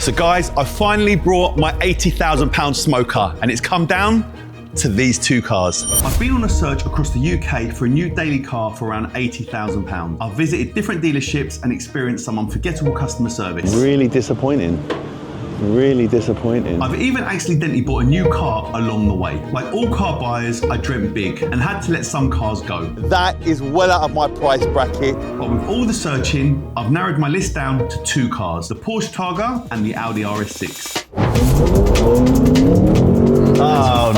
So guys, I finally brought my £80,000 smoker and it's come down to these two cars. I've been on a search across the UK for a new daily car for around £80,000. I've visited different dealerships and experienced some unforgettable customer service. Really disappointing. Really disappointing. I've even accidentally bought a new car along the way. Like all car buyers, I dreamt big and had to let some cars go. That is well out of my price bracket. But with all the searching, I've narrowed my list down to two cars, the Porsche Targa and the Audi RS6. Oh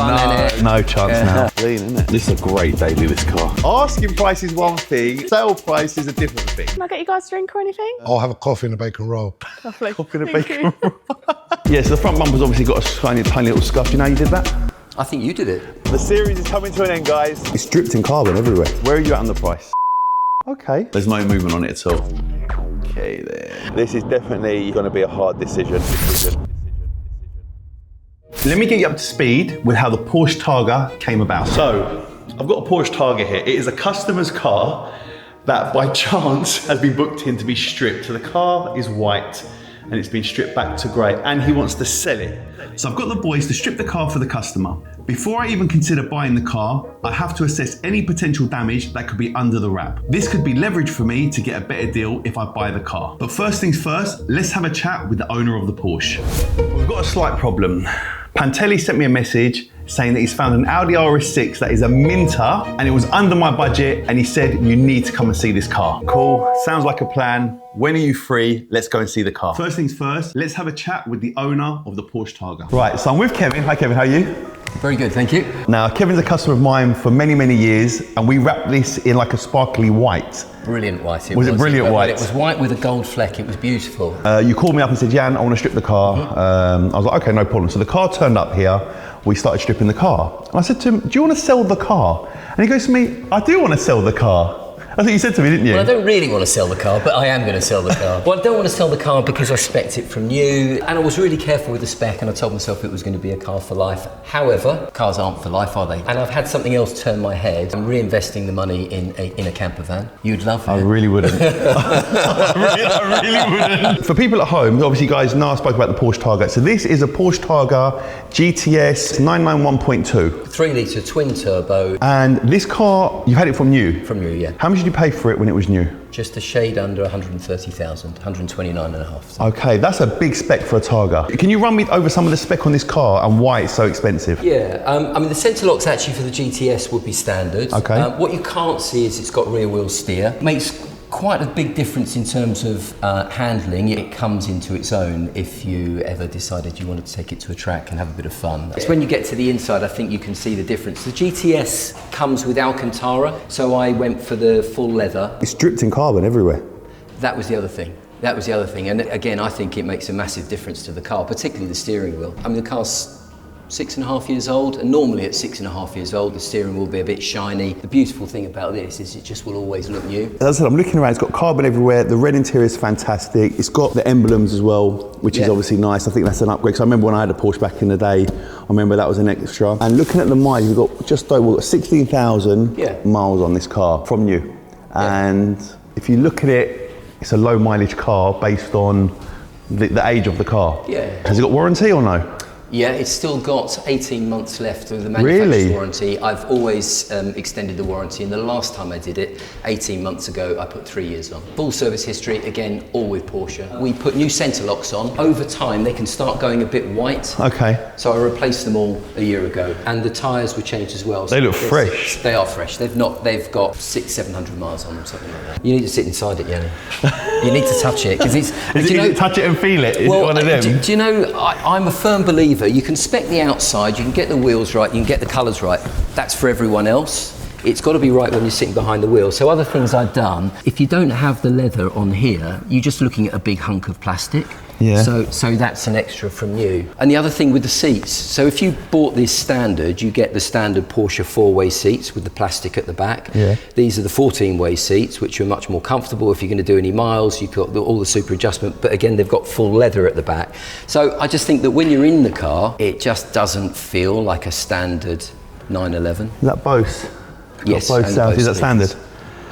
No chance now. Clean, isn't it? This is a great daily, this car. Asking price is one thing, sale price is a different thing. Can I get you guys a drink or anything? I'll have a coffee and a bacon roll. Lovely. Coffee and a Thank bacon you. Yeah, so the front bumper's obviously got a tiny little scuff. Do you know how you did that? I think you did it. The series is coming to an end, guys. It's dripped in carbon everywhere. Where are you at on the price? Okay. There's no movement on it at all. Okay, there. This is definitely going to be a hard decision. Let me get you up to speed with how the Porsche Targa came about. So, I've got a Porsche Targa here. It is a customer's car that by chance has been booked in to be stripped. So the car is white and it's been stripped back to grey and he wants to sell it. So I've got the boys to strip the car for the customer. Before I even consider buying the car, I have to assess any potential damage that could be under the wrap. This could be leverage for me to get a better deal if I buy the car. But first things first, let's have a chat with the owner of the Porsche. We've got a slight problem. Pantelli sent me a message saying that he's found an Audi RS6 that is a minter and it was under my budget and he said you need to come and see this car. Cool, sounds like a plan. When are you free? Let's go and see the car. First things first, let's have a chat with the owner of the Porsche Targa. Right, so I'm with Kevin. Hi Kevin, how are you? Very good, thank you. Now, Kevin's a customer of mine for many, many years and we wrapped this in like a sparkly white. Brilliant white. Was it brilliant white? It was white with a gold fleck, it was beautiful. You called me up and said, Jan, I want to strip the car. I was like, okay, no problem. So the car turned up here, we started stripping the car. And I said to him, do you want to sell the car? And he goes to me, I do want to sell the car. That's what you said to me, didn't you? Well, I don't really want to sell the car, but I am going to sell the car. Well, I don't want to sell the car because I spec'd it from new, and I was really careful with the spec, and I told myself it was going to be a car for life. However, cars aren't for life, are they? And I've had something else turn my head. I'm reinvesting the money in a camper van. You'd love that. I really wouldn't. I really wouldn't. For people at home, obviously, guys know I spoke about the Porsche Targa. So this is a Porsche Targa GTS 991.2. 3 litre twin turbo. And this car, you had it from new? From new, yeah. How much did you pay for it when it was new? Just a shade under 130,000, 129 and a half. Okay, that's a big spec for a Targa. Can you run me over some of the spec on this car and why it's so expensive? Yeah, I mean the centre locks actually for the GTS would be standard. Okay. What you can't see is it's got rear wheel steer. Makes quite a big difference in terms of handling. It comes into its own if you ever decided you wanted to take it to a track and have a bit of fun. It's when you get to the inside I think you can see the difference. The GTS comes with Alcantara, so I went for the full leather. It's dripped in carbon everywhere. That was the other thing. That was the other thing, and again I think it makes a massive difference to the car, particularly the steering wheel. I mean the car's 6.5 years old, and normally at 6.5 years old the steering will be a bit shiny. The beautiful thing about this is it just will always look new. As I said, I'm looking around, it's got carbon everywhere, the red interior is fantastic, it's got the emblems as well, which is obviously nice. I think that's an upgrade, because I remember when I had a Porsche back in the day, I remember that was an extra. And looking at the mileage, we've got just over 16,000 miles on this car from new. And if you look at it, it's a low mileage car based on the age of the car. Yeah. Has it got warranty or no? Yeah, it's still got 18 months left of the manufacturer's warranty. I've always extended the warranty, and the last time I did it, 18 months ago, I put 3 years on. Full service history, again, all with Porsche. We put new centre locks on. Over time, they can start going a bit white. Okay. So I replaced them all a year ago, and the tyres were changed as well. They look fresh. They are fresh. They've got 600-700 miles on them, something like that. You need to sit inside it, Yanni. You need to touch it, because it's... touch it and feel it? Is well, it one of them? Do you know, I'm a firm believer. You can spec the outside, you can get the wheels right, you can get the colours right. That's for everyone else. It's got to be right when you're sitting behind the wheel. So other things I've done, if you don't have the leather on here, you're just looking at a big hunk of plastic. Yeah. So that's an extra from you. And the other thing with the seats, so if you bought this standard, you get the standard Porsche 4-way seats with the plastic at the back. Yeah. These are the 14-way seats, which are much more comfortable. If you're going to do any miles, you've got all the super adjustment, but again, they've got full leather at the back. So I just think that when you're in the car, it just doesn't feel like a standard 911. Is that Bose? Yes. Bose sound. Is that standard?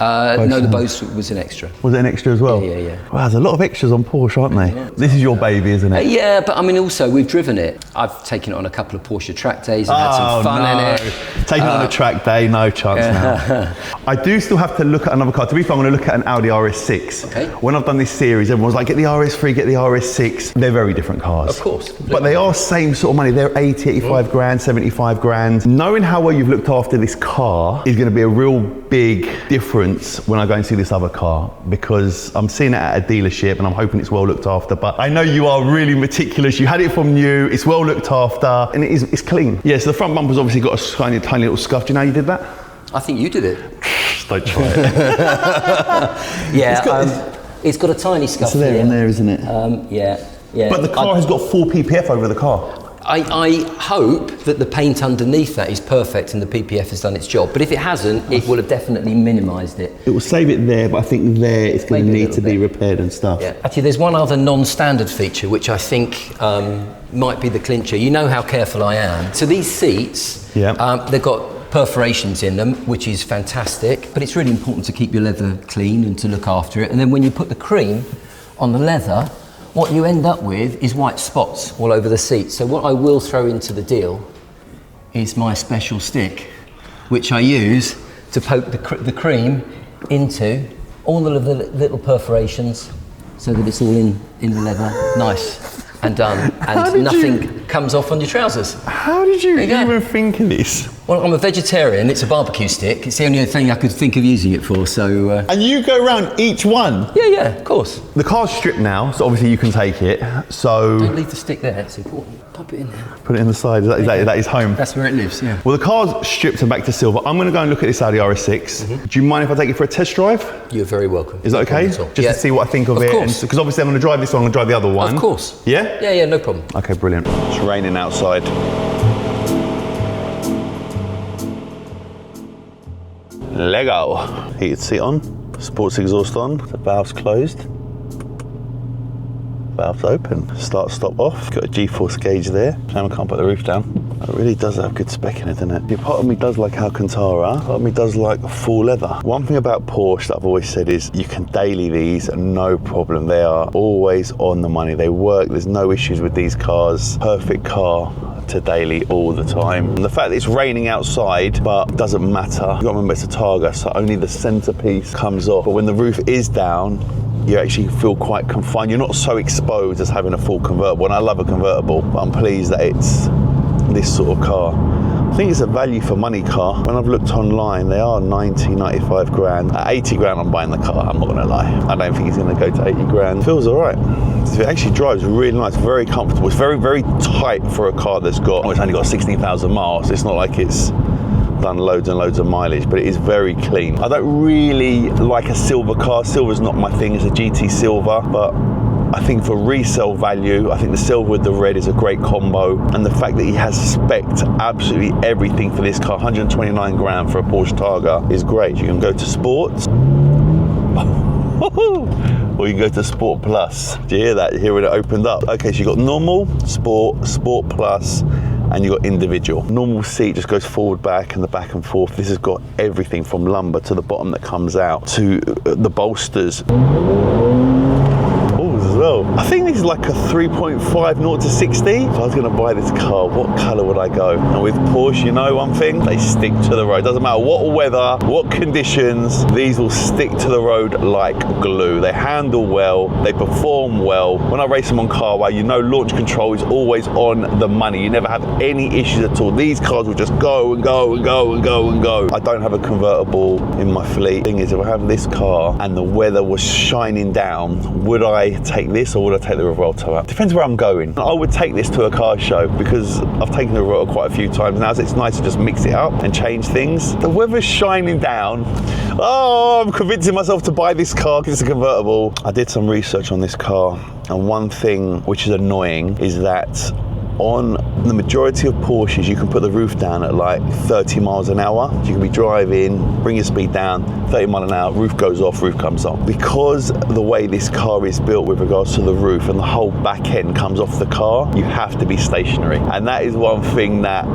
No, the Bose was an extra. Was it an extra as well? Yeah. Wow, there's a lot of extras on Porsche, aren't they? Yeah. This is your baby, isn't it? Yeah, but I mean, also we've driven it. I've taken it on a couple of Porsche track days and had some fun in it. Taking it on a track day, no chance now. I do still have to look at another car. To be fair, I'm going to look at an Audi RS6. Okay. When I've done this series, everyone's like, get the RS3, get the RS6. They're very different cars. Of course. But they are same sort of money. They're 80, 85 grand, 75 grand. Knowing how well you've looked after this car is going to be a real big difference when I go and see this other car, because I'm seeing it at a dealership and I'm hoping it's well looked after. But I know you are really meticulous. You had it from new, it's well looked after, and it's clean. Yeah, so the front bumper's obviously got a tiny little scuff. Do you know how you did that? I think you did it. Don't try it. Yeah, it's got a tiny scuff. It's there here. and there, isn't it? Yeah. But the car has got full PPF over the car. I hope that the paint underneath that is perfect and the PPF has done its job. But if it hasn't, it will have definitely minimised it. It will save it there, but I think there it's going to need to be repaired and stuff. Yeah. Actually, there's one other non-standard feature which I think might be the clincher. You know how careful I am. So these seats, they've got perforations in them, which is fantastic. But it's really important to keep your leather clean and to look after it. And then when you put the cream on the leather, what you end up with is white spots all over the seat. So what I will throw into the deal is my special stick, which I use to poke the cream into all of the little perforations so that it's all in the leather, nice and done, and nothing comes off on your trousers. How did you even think of this? Well, I'm a vegetarian, it's a barbecue stick. It's the only thing I could think of using it for, so... And you go around each one? Yeah, of course. The car's stripped now, so obviously you can take it, so... Don't leave the stick there, it's important. Pop it in there. Put it in the side, that is home? That's where it lives, yeah. Well, the car's stripped and back to silver. I'm going to go and look at this Audi RS6. Do you mind if I take it for a test drive? You're very welcome. Is that okay? Just to see what I think of it. Of course. Because obviously I'm going to drive this one, I'm going to drive the other one. Of course. Yeah? Yeah, no problem. Okay, brilliant. It's raining outside. Lego. Heated seat on, sports exhaust on, the valve's closed. Valve's open. Start, stop off. Got a G-force gauge there. Shame I can't put the roof down. It really does have good spec in it, doesn't it? Part of me does like Alcantara, part of me does like full leather. One thing about Porsche that I've always said is you can daily these and no problem. They are always on the money. They work, there's no issues with these cars. Perfect car to daily all the time. And the fact that it's raining outside, but doesn't matter. You've got to remember it's a Targa, so only the centerpiece comes off. But when the roof is down, you actually feel quite confined. You're not so exposed as having a full convertible. And I love a convertible, but I'm pleased that it's this sort of car. I think it's a value for money car. When I've looked online, they are 90, 95 grand. At 80 grand, I'm buying the car, I'm not gonna lie. I don't think it's gonna go to 80 grand. Feels all right. It actually drives really nice, very comfortable. It's very, very tight for a car that's got, well, it's only got 16,000 miles. It's not like it's done loads and loads of mileage, but it is very clean. I don't really like a silver car. Silver's not my thing, it's a GT silver, but I think for resale value, I think the silver with the red is a great combo. And the fact that he has spec'd absolutely everything for this car, 129 grand for a Porsche Targa, is great. You can go to sports, or you can go to Sport Plus. Do you hear that? You hear when it opened up? Okay, so you got normal, sport, sport plus, and you got individual. Normal seat just goes forward, back, and the back and forth. This has got everything from lumbar to the bottom that comes out to the bolsters. Well, I think this is like a 3.5 0 to 60. If I was going to buy this car, what colour would I go? And with Porsche, you know one thing? They stick to the road. Doesn't matter what weather, what conditions, these will stick to the road like glue. They handle well, they perform well. When I race them on CarWow, you know launch control is always on the money. You never have any issues at all. These cars will just go and go and go and go and go. I don't have a convertible in my fleet. The thing is, if I have this car and the weather was shining down, would I take this or would I take the Revolto out? Depends where I'm going. I would take this to a car show because I've taken the Revolto quite a few times now, so it's nice to just mix it up and change things. The weather's shining down. Oh, I'm convincing myself to buy this car because it's a convertible. I did some research on this car, and one thing which is annoying is that on the majority of Porsches, you can put the roof down at like 30 miles an hour. You can be driving, bring your speed down, 30 miles an hour, roof goes off, roof comes on. Because the way this car is built with regards to the roof and the whole back end comes off the car, you have to be stationary. And that is one thing that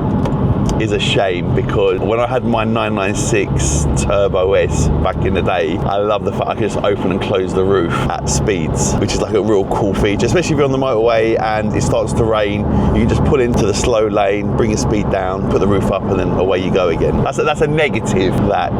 is a shame, because when I had my 996 Turbo S back in the day, I love the fact I could just open and close the roof at speeds, which is like a real cool feature, especially if you're on the motorway and it starts to rain. You can just pull into the slow lane, bring your speed down, put the roof up, and then away you go again. That's a negative that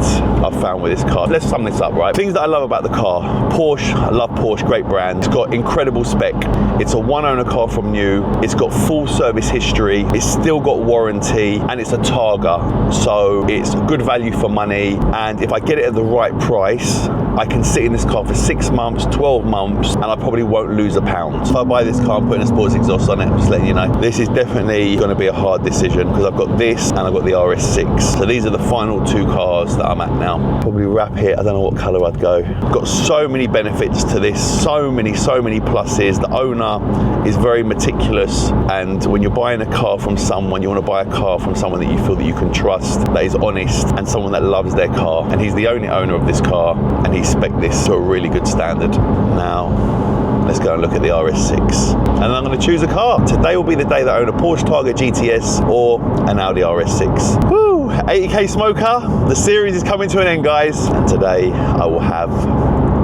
I've found with this car. Let's sum this up, right? Things that I love about the car. Porsche, I love Porsche, great brand. It's got incredible spec. It's a one-owner car from new. It's got full service history. It's still got warranty, and it's a Targa, so it's good value for money. And if I get it at the right price, I can sit in this car for 6 months, 12 months, and I probably won't lose a pound. If I buy this car, I'm putting a sports exhaust on it, I'm just letting you know. This is definitely going to be a hard decision, because I've got this and I've got the RS6. So these are the final two cars that I'm at now. Probably wrap it, I don't know what colour I'd go. Got so many benefits to this, so many pluses. The owner is very meticulous, and when you're buying a car from someone, you want to buy a car from someone that you feel that you can trust, that is honest, and someone that loves their car. And he's the only owner of this car, and he spec'd this to a really good standard. Now, let's go and look at the RS6. And I'm going to choose a car. Today will be the day that I own a Porsche Targa GTS or an Audi RS6. Woo! 80k smoker. The series is coming to an end, guys. And today I will have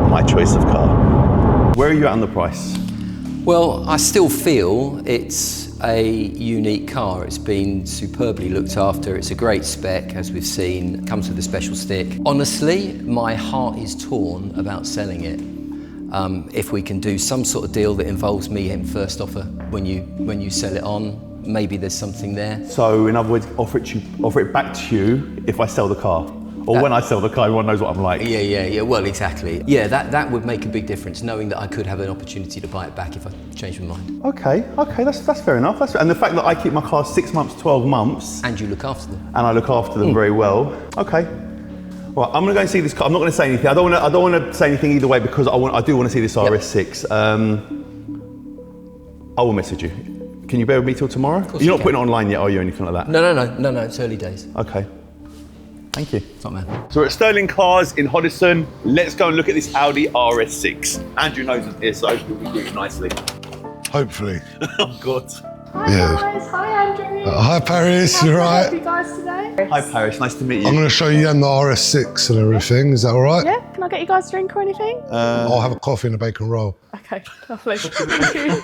my choice of car. Where are you at on the price? Well, I still feel it's a unique car. It's been superbly looked after. It's a great spec, as we've seen. It comes with a special stick. Honestly, my heart is torn about selling it. If we can do some sort of deal that involves me in first offer when you sell it on, maybe there's something there. So, in other words, offer it back to you if I sell the car. Or when I sell the car, everyone knows what I'm like. Yeah, well, exactly. Yeah, that would make a big difference, knowing that I could have an opportunity to buy it back if I change my mind. Okay, that's fair enough. And the fact that I keep my cars 6 months, 12 months. And you look after them. And I look after them very well. Okay. Right, I'm gonna go and see this car. I'm not gonna say anything. I don't wanna say anything either way, because I do wanna see this RS6. I will message you. Can you bear with me till tomorrow? You're not putting it online yet, are you, or anything like that? No, it's early days. Okay. Thank you. Top man. So we're at Sterling Cars in Hoddesdon. Let's go and look at this Audi RS6. Andrew knows it's here, so hopefully we'll do it nicely. Hopefully. Oh, God. Hi guys, hi Andrew. Hi Paris, How you're can I right. help you guys today? Hi, Paris. Nice to meet you. I'm going to show you the RS6 and everything. Is that all right? Yeah, can I get you guys a drink or anything? I'll have a coffee and a bacon roll. Okay, lovely. Thank you.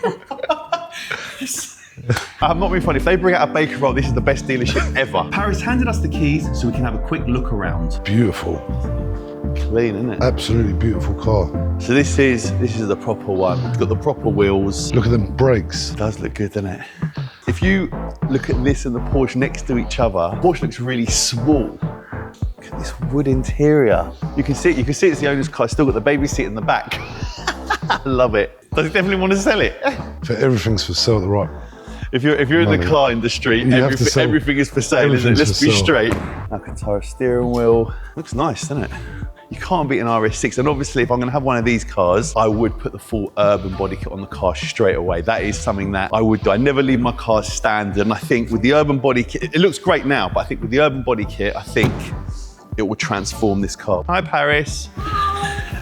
I'm not being funny. If they bring out a bacon roll, this is the best dealership ever. Paris handed us the keys so we can have a quick look around. Beautiful. Clean, isn't it? Absolutely beautiful car. So this is the proper one. It's got the proper wheels. Look at them brakes. It does look good, doesn't it? If you look at this and the Porsche next to each other, Porsche looks really small. Look at this wood interior. You can see it's the owner's car. It's still got the baby seat in the back. I love it. Does he definitely want to sell it? So everything's for sale at the right. If you're in the car industry, everything is for sale, isn't it? Let's be straight. Alcantara steering wheel. Looks nice, doesn't it? You can't beat an RS6, and obviously if I'm going to have one of these cars, I would put the full urban body kit on the car straight away. That is something that I would do. I never leave my car standard, and I think with the urban body kit, it looks great now, but I think with the urban body kit, I think it will transform this car. Hi, Paris.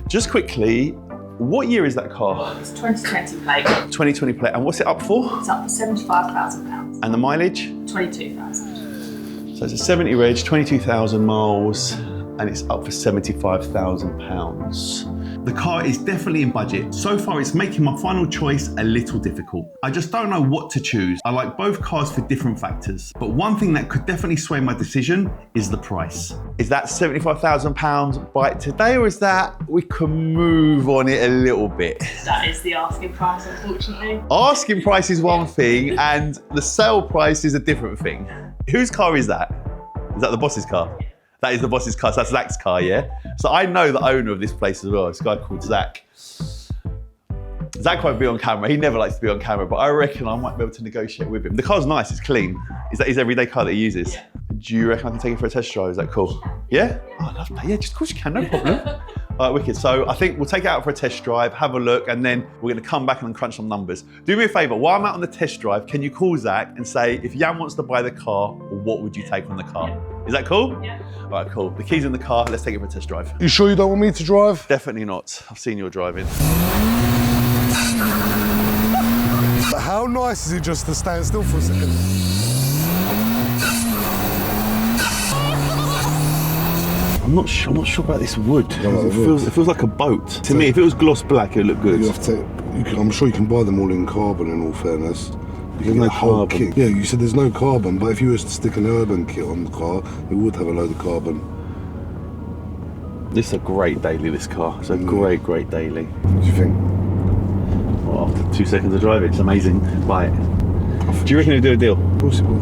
Just quickly, what year is that car? It's 2020 plate. 2020 plate, and what's it up for? It's up for £75,000. And the mileage? 22,000. So it's a 70 reg, 22,000 miles, and it's up for £75,000. The car is definitely in budget. So far, it's making my final choice a little difficult. I just don't know what to choose. I like both cars for different factors, but one thing that could definitely sway my decision is the price. Is that £75,000 by today, or is that we can move on it a little bit? That is the asking price, unfortunately. Asking price is one thing, and the sale price is a different thing. Whose car is that? Is that the boss's car? That is the boss's car, so that's Zach's car, yeah? So I know the owner of this place as well, this guy called Zach. Zach won't be on camera, he never likes to be on camera, but I reckon I might be able to negotiate with him. The car's nice, it's clean. Is that his everyday car that he uses? Yeah. Do you reckon I can take it for a test drive? Is that cool? Yeah? Oh, I love that. Yeah, just of course you can, no problem. All right, wicked. So I think we'll take it out for a test drive, have a look, and then we're going to come back and crunch some numbers. Do me a favour, while I'm out on the test drive, can you call Zach and say, if Jan wants to buy the car, what would you take on the car? Is that cool? Yeah. All right, cool. The key's in the car. Let's take it for a test drive. You sure you don't want me to drive? Definitely not. I've seen your driving. But how nice is it just to stand still for a second? I'm not sure about this wood. No, It feels like a boat. To me, if it was gloss black, it would look good. You have to. I'm sure you can buy them all in carbon. In all fairness, you can no get a whole carbon. kit. Yeah, you said there's no carbon, but if you was to stick an urban kit on the car, it would have a load of carbon. This is a great daily, this car. It's a great daily. What do you think? Well, after 2 seconds of driving, it's amazing. Buy it. Do you reckon he'll do a deal? Of course it would.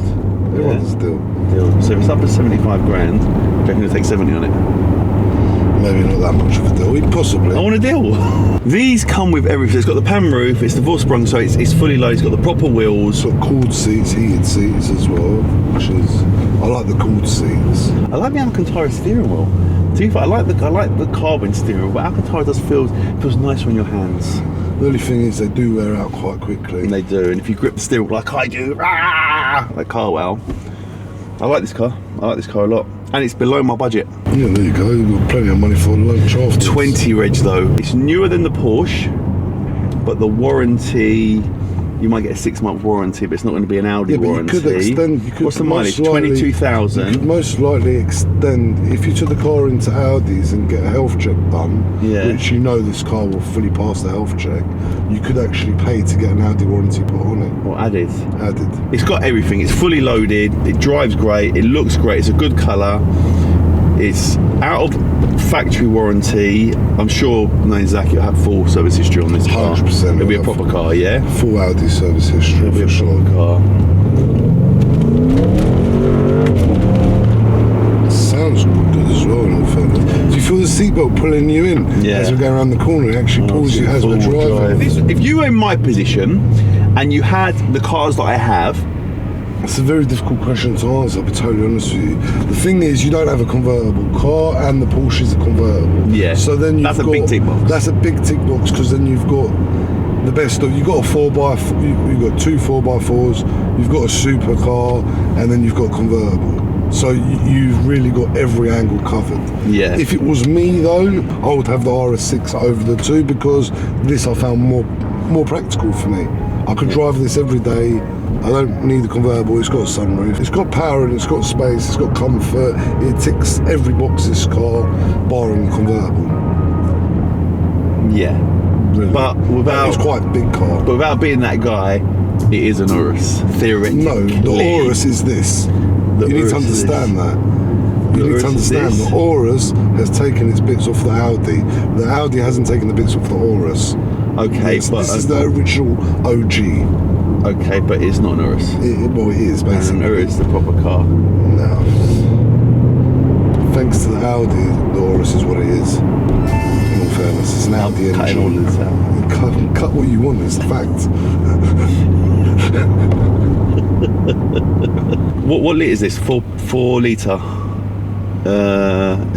Everyone does a deal. So if it's up to 75 grand, do you reckon he'll take 70 on it? Maybe not that much of a deal. Possibly. I want a deal. These come with everything. It's got the pan roof, it's the four-sprung, so it's fully loaded. It's got the proper wheels. It's got cooled seats, heated seats as well, which is. I like the cooled seats. I like the Alcantara steering wheel. To be fair, I like the carbon steering wheel, but Alcantara does feels nicer on your hands. The only thing is they do wear out quite quickly. And they do, and if you grip the steering wheel like I do, like Carwell, I like this car. I like this car a lot, and it's below my budget. Yeah, there you go. You've got plenty of money for lunch afterwards. 20 reg though. It's newer than the Porsche, but the warranty. You might get a 6-month warranty, but it's not going to be an Audi warranty. You could extend. What's the mileage? 22,000. You could most likely extend if you took the car into Audi's and get a health check done, which you know this car will fully pass the health check. You could actually pay to get an Audi warranty put on it. Or added. Added. It's got everything. It's fully loaded. It drives great. It looks great. It's a good colour. It's out of factory warranty. I'm sure knowing Zach, you'll have full service history on this car. 100%. It'll be a proper car, yeah? Full Audi service history. It'll be a for proper sure. car. Sounds good as well, in all fairness. Do you feel the seatbelt pulling you in as we're going around the corner? It actually pulls you as we're driving. If you were in my position and you had the cars that I have, it's a very difficult question to answer, I'll be totally honest with you. The thing is, you don't have a convertible car and the Porsche is a convertible. Yeah, so then that's a big tick box. That's a big tick box because then you've got the best of, you've got a 4x4, you've got two 4x4s, you've got a supercar, and then you've got a convertible. So you've really got every angle covered. Yeah. If it was me though, I would have the RS6 over the two because this I found more practical for me. I could drive this every day. I don't need a convertible. It's got a sunroof. It's got power and it's got space. It's got comfort. It ticks every box this car, barring the convertible. Yeah. Really. But without, it's quite a big car. But without being that guy, it is an Urus, theoretically. No, the Urus is this. You need to understand that. You need to understand the Urus has taken its bits off the Audi. The Audi hasn't taken the bits off the Urus. Okay, but this is the original OG. Okay, but it's not an Urus. Well, it is basically. An Urus is the proper car. No. Thanks to the Audi, the Urus is what it is. In all fairness, it's an Audi engine. Cutting all of this out. Cut what you want. It's the fact. What litre is this? 4 litre.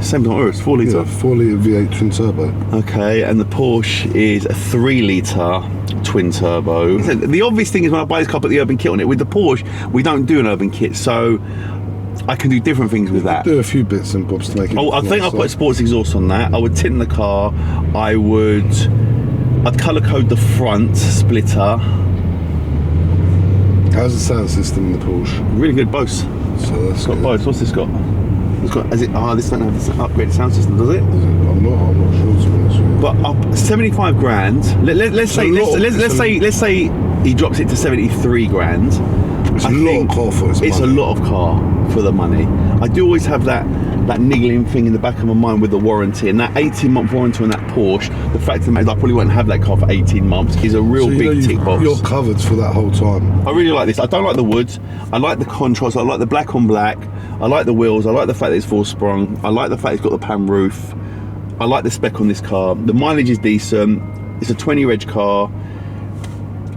Same time Urus, 4 litre. Yeah, 4 litre V8 twin turbo. Okay, and the Porsche is a 3 litre twin turbo. So the obvious thing is when I buy this car, put the urban kit on it. With the Porsche, we don't do an urban kit, so I can do different things with that. Do a few bits and bobs to make it. I think I'll put a sports exhaust on that. I would tint the car. I'd colour code the front splitter. How's the sound system in the Porsche? Really good Bose. So that's It's got Bose. What's this got? It's got. This don't have this upgraded sound system, does it? I'm not sure to be honest with you. But up 75 grand. Let's say he drops it to 73 grand. It's a lot of car for it's a lot of car for the money. I do always have that niggling thing in the back of my mind with the warranty, and that 18-month warranty on that Porsche. The fact of the matter is I probably won't have that car for 18 months is a real big tick box. You're covered for that whole time. I really like this. I don't like the woods. I like the contrast. I like the black on black. I like the wheels. I like the fact that it's 4-sprung. I like the fact it's got the pan roof. I like the spec on this car. The mileage is decent. It's a 20 reg car.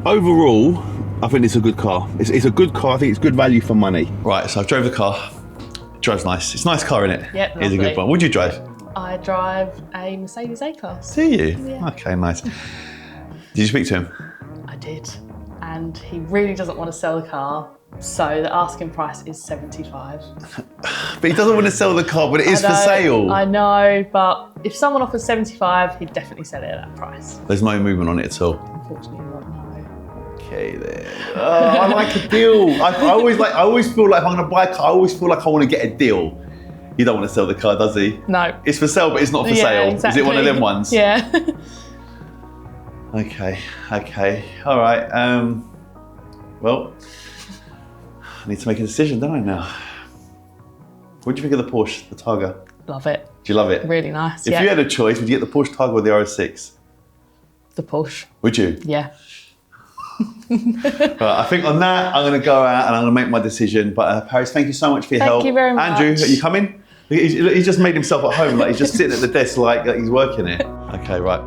Overall, I think it's a good car. It's a good car. I think it's good value for money. Right, so I've drove the car. It drives nice. It's a nice car, isn't it? Yep, It's a good one. What do you drive? I drive a Mercedes A-Class. Do you? Yeah. Okay, nice. Did you speak to him? I did. And he really doesn't want to sell the car. So the asking price is 75. But he doesn't want to sell the car, but it is for sale. I know, but if someone offers 75, he'd definitely sell it at that price. There's no movement on it at all. Unfortunately not, no. Okay then. I like a deal. I always feel like if I'm gonna buy a car, I always feel like I want to get a deal. You don't want to sell the car, does he? No. It's for sale, but it's not for sale. Exactly. Is it one of them ones? Yeah. Okay. All right. Well, I need to make a decision, don't I now? What do you think of the Porsche, the Targa? Love it. Do you love it? Really nice. If you had a choice, would you get the Porsche Targa or the RS6? The Porsche. Would you? Yeah. Right, I think on that, I'm going to go out and I'm going to make my decision. But Paris, thank you so much for your help. Thank you very much. Andrew, are you coming? He's just made himself at home, like he's just sitting at the desk like he's working it. Okay, right,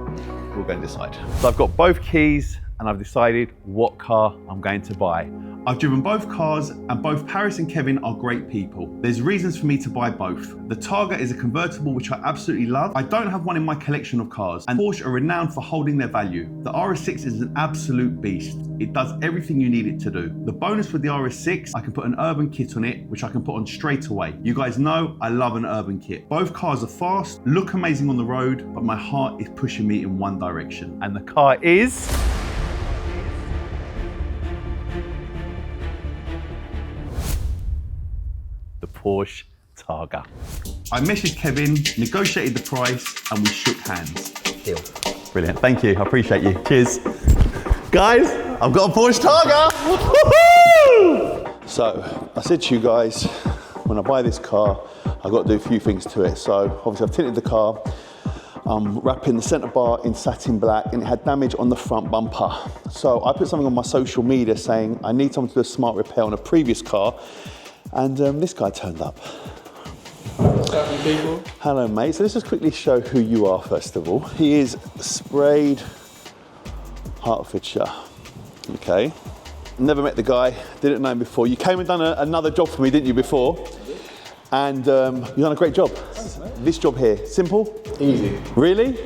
we'll go and decide. So I've got both keys and I've decided what car I'm going to buy. I've driven both cars and both Paris and Kevin are great people. There's reasons for me to buy both. The Targa is a convertible which I absolutely love. I don't have one in my collection of cars, and Porsche are renowned for holding their value. The RS6 is an absolute beast. It does everything you need it to do. The bonus with the RS6, I can put an urban kit on it, which I can put on straight away. You guys know I love an urban kit. Both cars are fast, look amazing on the road, but my heart is pushing me in one direction. And the car is... the Porsche Targa. I messaged Kevin, negotiated the price, and we shook hands. Deal. Brilliant, thank you, I appreciate you. Cheers. Guys, I've got a Porsche Targa! Woo-hoo! So, I said to you guys, when I buy this car, I've got to do a few things to it. So, obviously I've tinted the car, I'm wrapping the centre bar in satin black, and it had damage on the front bumper. So, I put something on my social media saying, I need someone to do a smart repair on a previous car, and this guy turned up. Hello, mate. So let's just quickly show who you are, first of all. He is sprayed Hertfordshire. Okay. Never met the guy, didn't know him before. You came and done another job for me, didn't you, before? And you've done a great job. Thanks, this job here, simple? Easy. Really?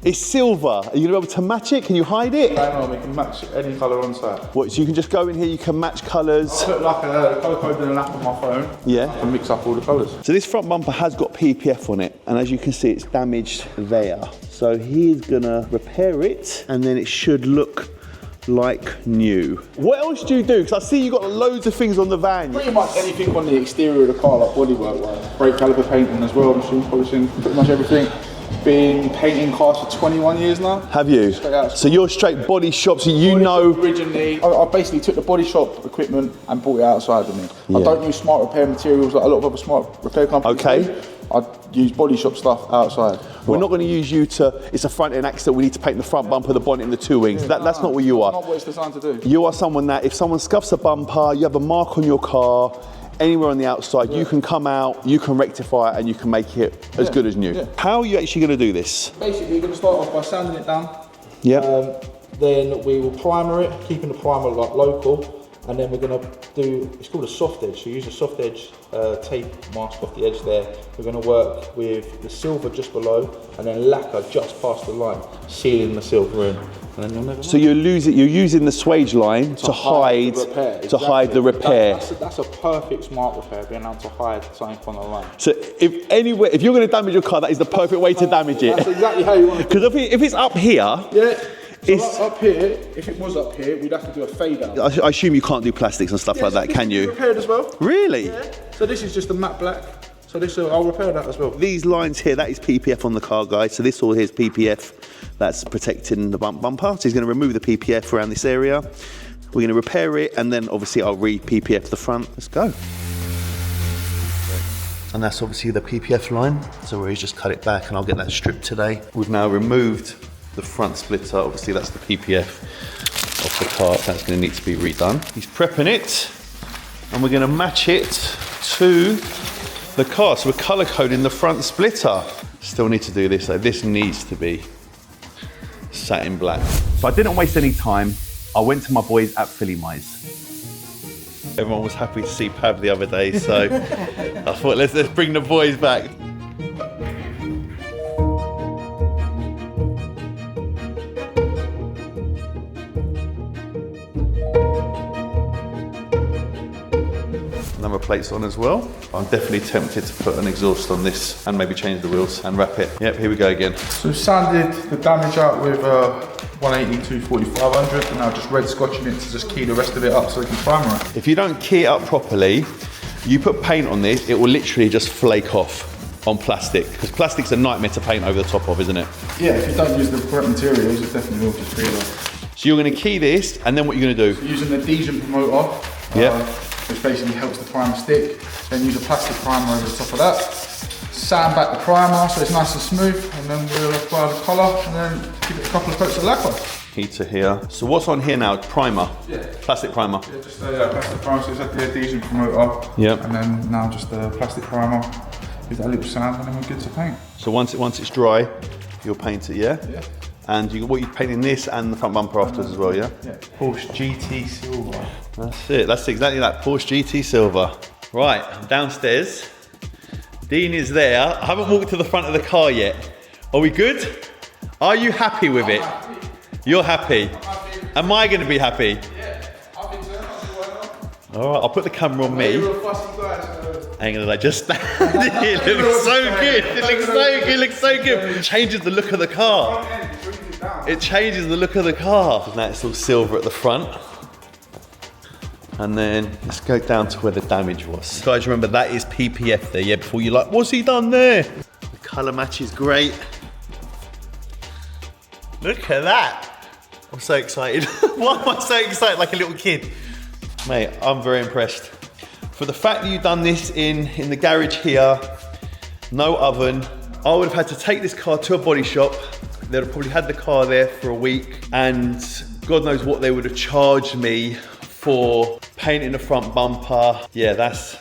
It's silver. Are you gonna be able to match it? Can you hide it? Hang on, we can match any colour on site. What, so you can just go in here, you can match colours? I'll put like a colour code in an app on my phone. Yeah. And mix up all the colours. So this front bumper has got PPF on it, and as you can see, it's damaged there. So he's gonna repair it, and then it should look like new. What else do you do? Because I see you got loads of things on the van. Pretty much anything on the exterior of the car, like bodywork, like brake caliper painting as well, machine polishing, pretty much everything. Been painting cars for 21 years now. Have you? So you're straight body shop, so you know. Originally, I basically took the body shop equipment and brought it outside with me. Yeah. I don't use smart repair materials like a lot of other smart repair companies. Okay. do. I use body shop stuff outside. We're not going to use you to, it's a front end axle, we need to paint the front bumper, the bonnet and the two wings. That's not what you are. Not what it's designed to do. You are someone that if someone scuffs a bumper, you have a mark on your car, anywhere on the outside, you can come out, you can rectify it, and you can make it as good as new. Yeah. How are you actually going to do this? Basically, we're going to start off by sanding it down. Yeah. Then we will primer it, keeping the primer like local. And then we're going to do, it's called a soft edge. So use a soft edge tape mask off the edge there. We're going to work with the silver just below and then lacquer just past the line, sealing the silver in. And then you'll never So you're using the swage line to hide the repair. To hide the repair. That's a perfect smart repair, being able to hide something on the line. So if you're going to damage your car, that is the perfect way to damage it. That's exactly how you want to do it. Because if it's up here, yeah. So up here, if it was up here, we'd have to do a fade out. I assume you can't do plastics and stuff like that, can you? Repaired as well. Really? Yeah. So this is just a matte black. So this, I'll repair that as well. These lines here, that is PPF on the car, guys. So this all here is PPF. That's protecting the bumper. So he's going to remove the PPF around this area. We're going to repair it, and then obviously I'll re-PPF the front. Let's go. And that's obviously the PPF line. So he's just cut it back, and I'll get that stripped today. We've now removed the front splitter. Obviously that's the PPF off the car. That's going to need to be redone. He's prepping it, and we're going to match it to the car. So we're colour coding the front splitter. Still need to do this though. This needs to be satin black. So I didn't waste any time. I went to my boys at Yiannimize. Everyone was happy to see Pav the other day, so I thought let's bring the boys back. Number plates on as well. I'm definitely tempted to put an exhaust on this and maybe change the wheels and wrap it. Yep, here we go again. So we've sanded the damage out with 180 240 500 and now just red scotching it to just key the rest of it up so we can primer it. If you don't key it up properly, You put paint on this, it will literally just flake off on plastic, because plastic's a nightmare to paint over the top of, isn't it? Yeah, if you don't use the correct materials, it definitely will just peel off. So you're going to key this, and then what you're going to do? So using the adhesion promoter, Yeah. which basically helps the primer stick. Then use a plastic primer over the top of that. Sand back the primer so it's nice and smooth, and then we'll apply the colour, and then give it a couple of coats of lacquer. Heater here. So what's on here now? Primer? Yeah. Plastic primer? Yeah, just plastic primer, so it's like the adhesion promoter. Yep. And then now just the plastic primer. Give that a little sand, and then we're good to paint. So once it's dry, you'll paint it, yeah? Yeah. And what you're painting this and the front bumper afterwards as well, yeah? Yeah. Porsche GT Silver. That's it. That's exactly that. Porsche GT Silver. Right, I'm downstairs. Dean is there. I haven't walked to the front of the car yet. Are we good? Are you happy with it? Happy. You're happy? Happy. Am I going to be happy? Yeah, I think so. I'll see why not. All right, I'll put the camera on me. You're a fussy guy, so. I ain't gonna lie, just stand. It looks so good. It looks so good. It looks so good. It changes the look of the car. It changes the look of the car. Now it's all silver at the front. And then let's go down to where the damage was. Guys, remember that is PPF there, yeah? Before you're like, what's he done there? The colour match is great. Look at that. I'm so excited. Why am I so excited like a little kid? Mate, I'm very impressed. For the fact that you've done this in the garage here, no oven, I would have had to take this car to a body shop. They'd have probably had the car there for a week, and God knows what they would have charged me for painting the front bumper. Yeah, that's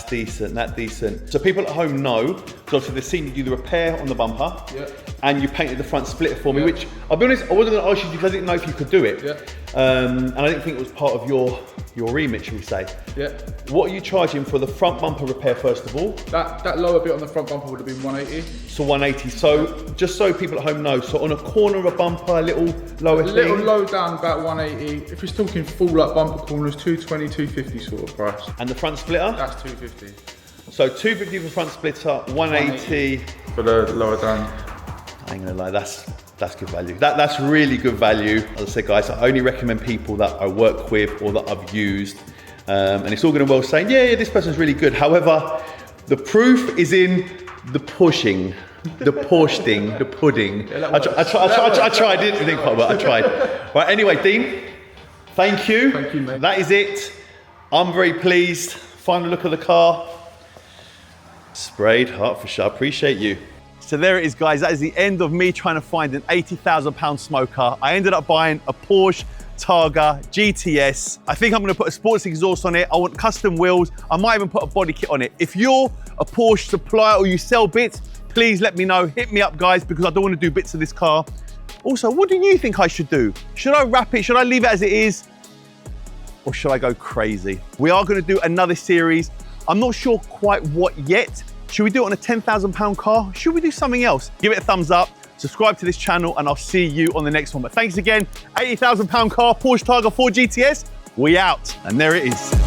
decent, that's decent. So people at home know, because obviously they've seen you do the repair on the bumper, Yeah. and you painted the front splitter for me, which I'll be honest, I wasn't gonna ask you because I didn't know if you could do it. Yeah. And I didn't think it was part of your remit, shall we say. Yeah. What are you charging for the front bumper repair first of all? That lower bit on the front bumper would have been 180. So 180. So just so people at home know, so on a corner of a bumper, a little lower A little thing. low down, about 180. If we're talking full up bumper corners, 220, 250 sort of price. And the front splitter? That's 250. So 250 for the front splitter, 180. For the lower down. I ain't gonna lie, that's good value. That's really good value. As I said, guys, I only recommend people that I work with or that I've used. And it's all going to well saying, yeah, this person's really good. However, the proof is in the pushing, the Porsche the pudding. I tried, didn't quite well, I tried. Right, anyway, Dean, thank you. Thank you, mate. That is it. I'm very pleased. Final look of the car. Sprayed, Hertfordshire, I appreciate you. So there it is, guys. That is the end of me trying to find an £80,000 smoker. I ended up buying a Porsche Targa GTS. I think I'm gonna put a sports exhaust on it. I want custom wheels. I might even put a body kit on it. If you're a Porsche supplier or you sell bits, please let me know. Hit me up, guys, because I don't want to do bits of this car. Also, what do you think I should do? Should I wrap it? Should I leave it as it is? Or should I go crazy? We are gonna do another series. I'm not sure quite what yet. Should we do it on a £10,000 car? Should we do something else? Give it a thumbs up, subscribe to this channel, and I'll see you on the next one. But thanks again. £80,000 car, Porsche Targa 4 GTS. We out. And there it is.